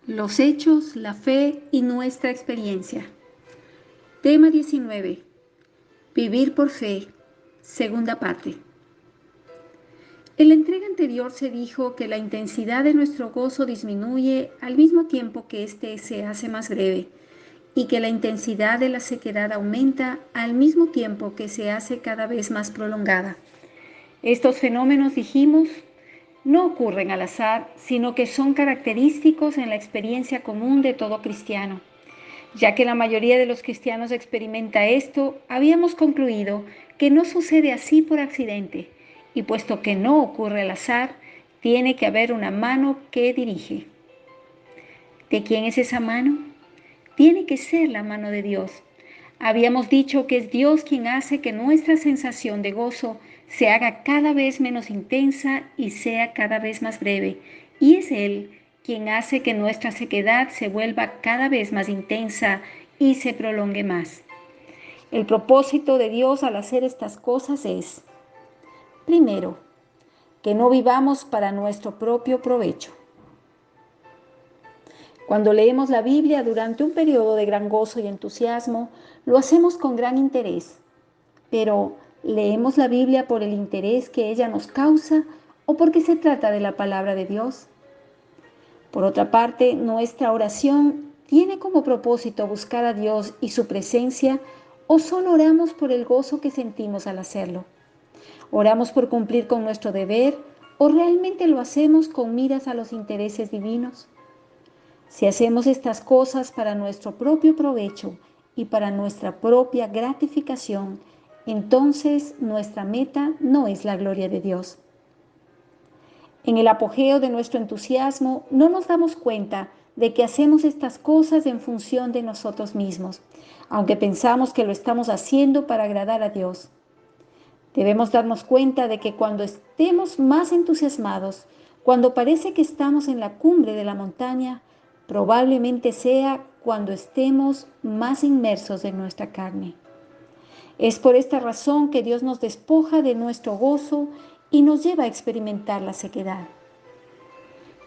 Los hechos, la fe y nuestra experiencia. Tema 19. Vivir por fe. Segunda parte. En la entrega anterior se dijo que la intensidad de nuestro gozo disminuye al mismo tiempo que éste se hace más breve y que la intensidad de la sequedad aumenta al mismo tiempo que se hace cada vez más prolongada. Estos fenómenos, dijimos, no ocurren al azar, sino que son característicos en la experiencia común de todo cristiano. Ya que la mayoría de los cristianos experimenta esto, habíamos concluido que no sucede así por accidente, y puesto que no ocurre al azar, tiene que haber una mano que dirige. ¿De quién es esa mano? Tiene que ser la mano de Dios. Habíamos dicho que es Dios quien hace que nuestra sensación de gozo se haga cada vez menos intensa y sea cada vez más breve, y es Él quien hace que nuestra sequedad se vuelva cada vez más intensa y se prolongue más. El propósito de Dios al hacer estas cosas es, primero, que no vivamos para nuestro propio provecho. Cuando leemos la Biblia durante un periodo de gran gozo y entusiasmo, lo hacemos con gran interés. Pero, ¿leemos la Biblia por el interés que ella nos causa o porque se trata de la palabra de Dios? Por otra parte, nuestra oración tiene como propósito buscar a Dios y su presencia, o solo oramos por el gozo que sentimos al hacerlo. ¿Oramos por cumplir con nuestro deber o realmente lo hacemos con miras a los intereses divinos? Si hacemos estas cosas para nuestro propio provecho y para nuestra propia gratificación, entonces nuestra meta no es la gloria de Dios. En el apogeo de nuestro entusiasmo no nos damos cuenta de que hacemos estas cosas en función de nosotros mismos, aunque pensamos que lo estamos haciendo para agradar a Dios. Debemos darnos cuenta de que cuando estemos más entusiasmados, cuando parece que estamos en la cumbre de la montaña, probablemente sea cuando estemos más inmersos en nuestra carne. Es por esta razón que Dios nos despoja de nuestro gozo y nos lleva a experimentar la sequedad.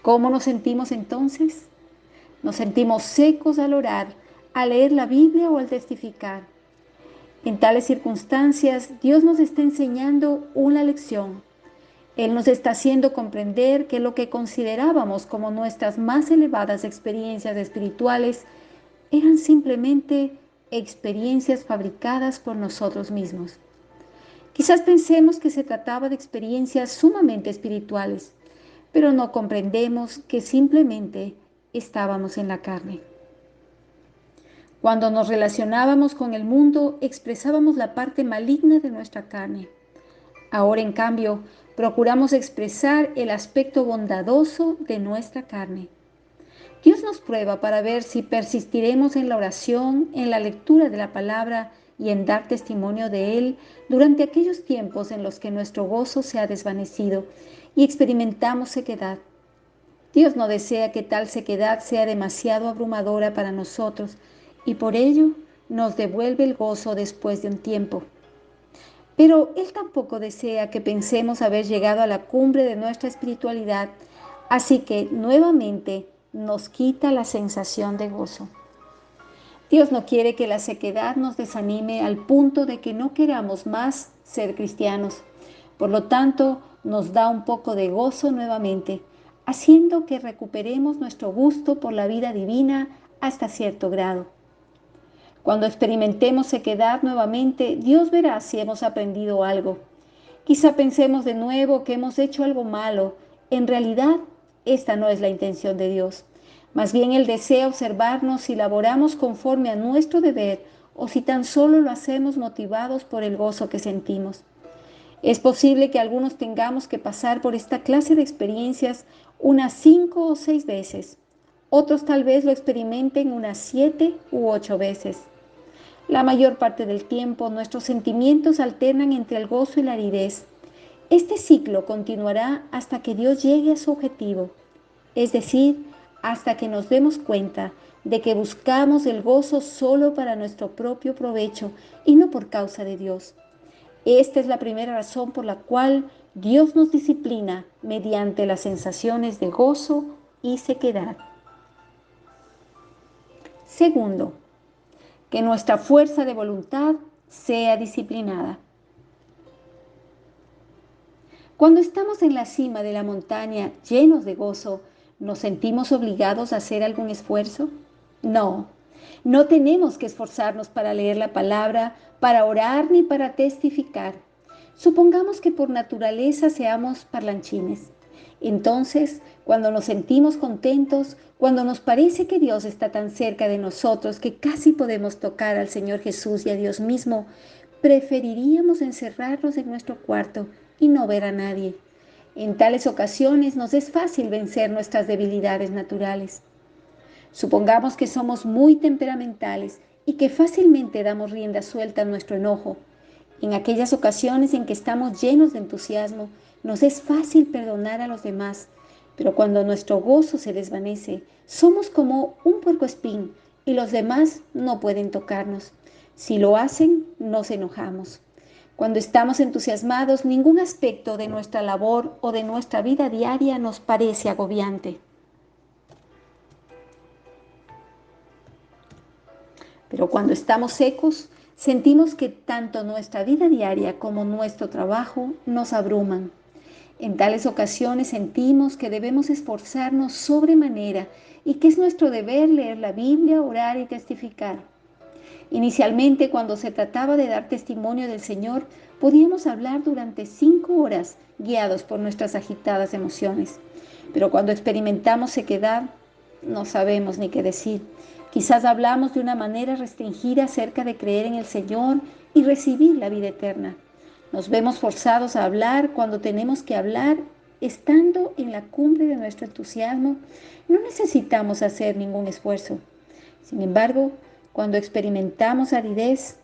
¿Cómo nos sentimos entonces? Nos sentimos secos al orar, al leer la Biblia o al testificar. En tales circunstancias, Dios nos está enseñando una lección. Él nos está haciendo comprender que lo que considerábamos como nuestras más elevadas experiencias espirituales eran simplemente experiencias fabricadas por nosotros mismos. Quizás pensemos que se trataba de experiencias sumamente espirituales, pero no comprendemos que simplemente estábamos en la carne. Cuando nos relacionábamos con el mundo, expresábamos la parte maligna de nuestra carne. Ahora, en cambio, procuramos expresar el aspecto bondadoso de nuestra carne. Dios nos prueba para ver si persistiremos en la oración, en la lectura de la palabra y en dar testimonio de Él durante aquellos tiempos en los que nuestro gozo se ha desvanecido y experimentamos sequedad. Dios no desea que tal sequedad sea demasiado abrumadora para nosotros y por ello nos devuelve el gozo después de un tiempo. Pero Él tampoco desea que pensemos haber llegado a la cumbre de nuestra espiritualidad, así que nuevamente nos quita la sensación de gozo. Dios no quiere que la sequedad nos desanime al punto de que no queramos más ser cristianos. Por lo tanto, nos da un poco de gozo nuevamente, haciendo que recuperemos nuestro gusto por la vida divina hasta cierto grado. Cuando experimentemos sequedad nuevamente, Dios verá si hemos aprendido algo. Quizá pensemos de nuevo que hemos hecho algo malo. En realidad, esta no es la intención de Dios. Más bien Él desea observarnos si laboramos conforme a nuestro deber o si tan solo lo hacemos motivados por el gozo que sentimos. Es posible que algunos tengamos que pasar por esta clase de experiencias unas 5 o 6 veces. Otros tal vez lo experimenten unas 7 u 8 veces. La mayor parte del tiempo nuestros sentimientos alternan entre el gozo y la aridez. Este ciclo continuará hasta que Dios llegue a su objetivo, es decir, hasta que nos demos cuenta de que buscamos el gozo solo para nuestro propio provecho y no por causa de Dios. Esta es la primera razón por la cual Dios nos disciplina mediante las sensaciones de gozo y sequedad. Segundo, que nuestra fuerza de voluntad sea disciplinada. Cuando estamos en la cima de la montaña llenos de gozo, ¿nos sentimos obligados a hacer algún esfuerzo? No, no tenemos que esforzarnos para leer la palabra, para orar ni para testificar. Supongamos que por naturaleza seamos parlanchines. Entonces, cuando nos sentimos contentos, cuando nos parece que Dios está tan cerca de nosotros que casi podemos tocar al Señor Jesús y a Dios mismo, preferiríamos encerrarnos en nuestro cuarto y no ver a nadie. En tales ocasiones nos es fácil vencer nuestras debilidades naturales. Supongamos que somos muy temperamentales y que fácilmente damos rienda suelta a nuestro enojo. En aquellas ocasiones en que estamos llenos de entusiasmo, nos es fácil perdonar a los demás, pero cuando nuestro gozo se desvanece, somos como un puercoespín y los demás no pueden tocarnos. Si lo hacen, nos enojamos. Cuando estamos entusiasmados, ningún aspecto de nuestra labor o de nuestra vida diaria nos parece agobiante. Pero cuando estamos secos, sentimos que tanto nuestra vida diaria como nuestro trabajo nos abruman. En tales ocasiones sentimos que debemos esforzarnos sobremanera y que es nuestro deber leer la Biblia, orar y testificar. Inicialmente, cuando se trataba de dar testimonio del Señor, podíamos hablar durante 5 horas, guiados por nuestras agitadas emociones. Pero cuando experimentamos sequedad, no sabemos ni qué decir. Quizás hablamos de una manera restringida acerca de creer en el Señor y recibir la vida eterna. Nos vemos forzados a hablar cuando tenemos que hablar, estando en la cumbre de nuestro entusiasmo. No necesitamos hacer ningún esfuerzo. Sin embargo, cuando experimentamos aridez,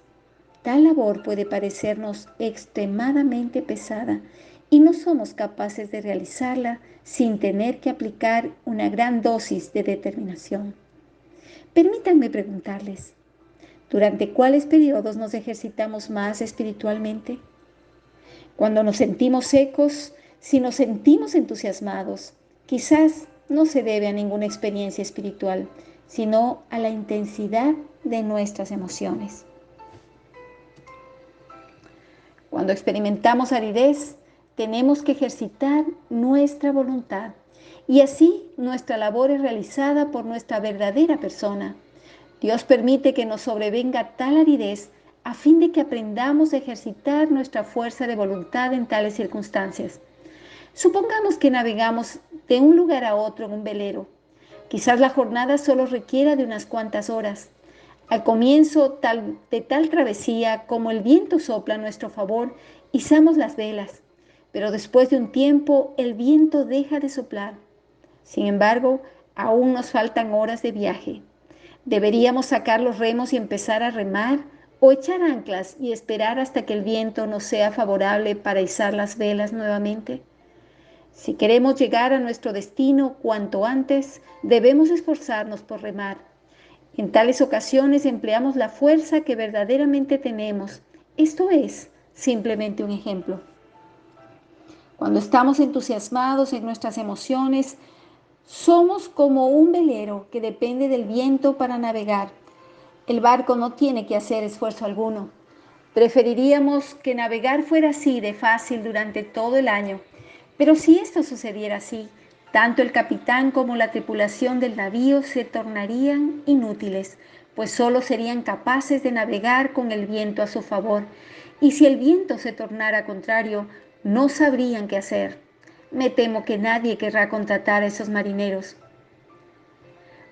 tal labor puede parecernos extremadamente pesada y no somos capaces de realizarla sin tener que aplicar una gran dosis de determinación. Permítanme preguntarles, ¿durante cuáles periodos nos ejercitamos más espiritualmente? Cuando nos sentimos secos, si nos sentimos entusiasmados, quizás no se debe a ninguna experiencia espiritual, sino a la intensidad de nuestras emociones. Cuando experimentamos aridez, tenemos que ejercitar nuestra voluntad y así nuestra labor es realizada por nuestra verdadera persona. Dios permite que nos sobrevenga tal aridez a fin de que aprendamos a ejercitar nuestra fuerza de voluntad en tales circunstancias. Supongamos que navegamos de un lugar a otro en un velero. Quizás la jornada solo requiera de unas cuantas horas. Al comienzo de tal travesía, como el viento sopla a nuestro favor, izamos las velas, pero después de un tiempo el viento deja de soplar. Sin embargo, aún nos faltan horas de viaje. ¿Deberíamos sacar los remos y empezar a remar o echar anclas y esperar hasta que el viento nos sea favorable para izar las velas nuevamente? Si queremos llegar a nuestro destino cuanto antes, debemos esforzarnos por remar. En tales ocasiones empleamos la fuerza que verdaderamente tenemos. Esto es simplemente un ejemplo. Cuando estamos entusiasmados en nuestras emociones, somos como un velero que depende del viento para navegar. El barco no tiene que hacer esfuerzo alguno. Preferiríamos que navegar fuera así de fácil durante todo el año. Pero si esto sucediera así, tanto el capitán como la tripulación del navío se tornarían inútiles, pues solo serían capaces de navegar con el viento a su favor. Y si el viento se tornara contrario, no sabrían qué hacer. Me temo que nadie querrá contratar a esos marineros.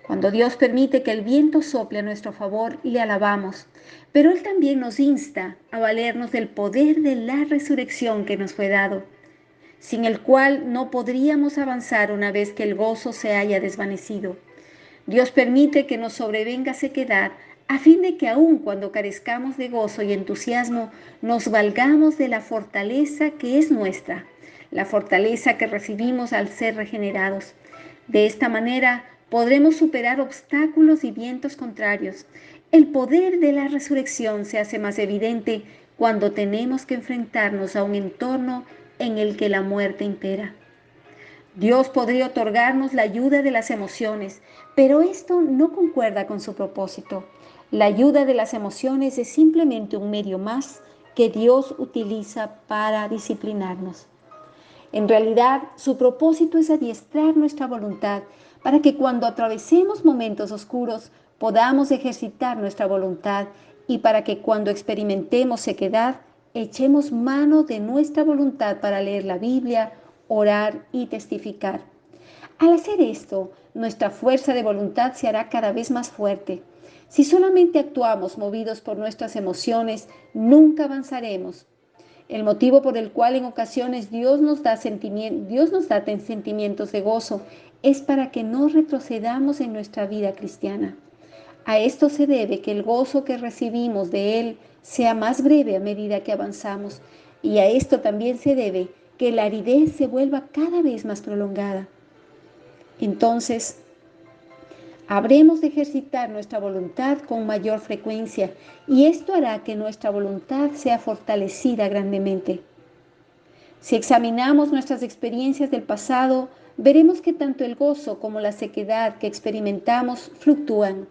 Cuando Dios permite que el viento sople a nuestro favor, le alabamos, pero Él también nos insta a valernos del poder de la resurrección que nos fue dado, sin el cual no podríamos avanzar una vez que el gozo se haya desvanecido. Dios permite que nos sobrevenga sequedad, a fin de que aun cuando carezcamos de gozo y entusiasmo, nos valgamos de la fortaleza que es nuestra, la fortaleza que recibimos al ser regenerados. De esta manera podremos superar obstáculos y vientos contrarios. El poder de la resurrección se hace más evidente cuando tenemos que enfrentarnos a un entorno en el que la muerte impera. Dios podría otorgarnos la ayuda de las emociones, pero esto no concuerda con su propósito. La ayuda de las emociones es simplemente un medio más que Dios utiliza para disciplinarnos. En realidad, su propósito es adiestrar nuestra voluntad para que cuando atravesemos momentos oscuros podamos ejercitar nuestra voluntad y para que cuando experimentemos sequedad echemos mano de nuestra voluntad para leer la Biblia, orar y testificar. Al hacer esto, nuestra fuerza de voluntad se hará cada vez más fuerte. Si solamente actuamos movidos por nuestras emociones, nunca avanzaremos. El motivo por el cual en ocasiones Dios nos da sentimientos de gozo es para que no retrocedamos en nuestra vida cristiana. A esto se debe que el gozo que recibimos de Él sea más breve a medida que avanzamos, y a esto también se debe que la aridez se vuelva cada vez más prolongada. Entonces, habremos de ejercitar nuestra voluntad con mayor frecuencia, y esto hará que nuestra voluntad sea fortalecida grandemente. Si examinamos nuestras experiencias del pasado, veremos que tanto el gozo como la sequedad que experimentamos fluctúan.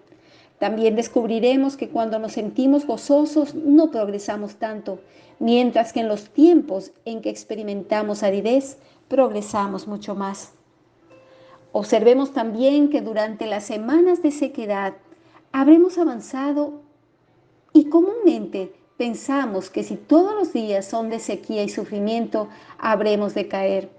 También descubriremos que cuando nos sentimos gozosos no progresamos tanto, mientras que en los tiempos en que experimentamos aridez, progresamos mucho más. Observemos también que durante las semanas de sequedad habremos avanzado y comúnmente pensamos que si todos los días son de sequía y sufrimiento, habremos de caer.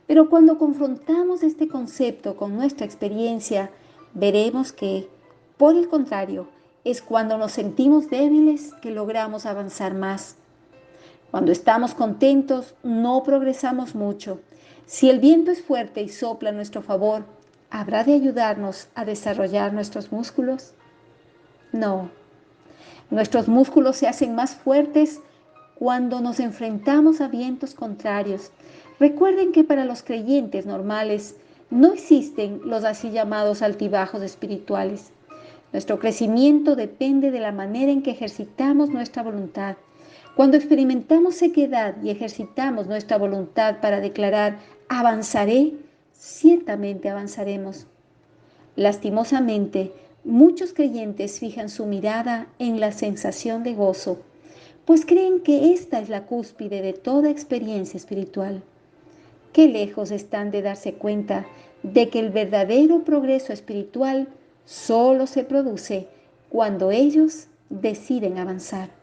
Pero cuando confrontamos este concepto con nuestra experiencia, veremos que, por el contrario, es cuando nos sentimos débiles que logramos avanzar más. Cuando estamos contentos, no progresamos mucho. Si el viento es fuerte y sopla a nuestro favor, ¿habrá de ayudarnos a desarrollar nuestros músculos? No. Nuestros músculos se hacen más fuertes cuando nos enfrentamos a vientos contrarios. Recuerden que para los creyentes normales no existen los así llamados altibajos espirituales. Nuestro crecimiento depende de la manera en que ejercitamos nuestra voluntad. Cuando experimentamos sequedad y ejercitamos nuestra voluntad para declarar avanzaré, ciertamente avanzaremos. Lastimosamente, muchos creyentes fijan su mirada en la sensación de gozo, pues creen que esta es la cúspide de toda experiencia espiritual. Qué lejos están de darse cuenta de que el verdadero progreso espiritual solo se produce cuando ellos deciden avanzar.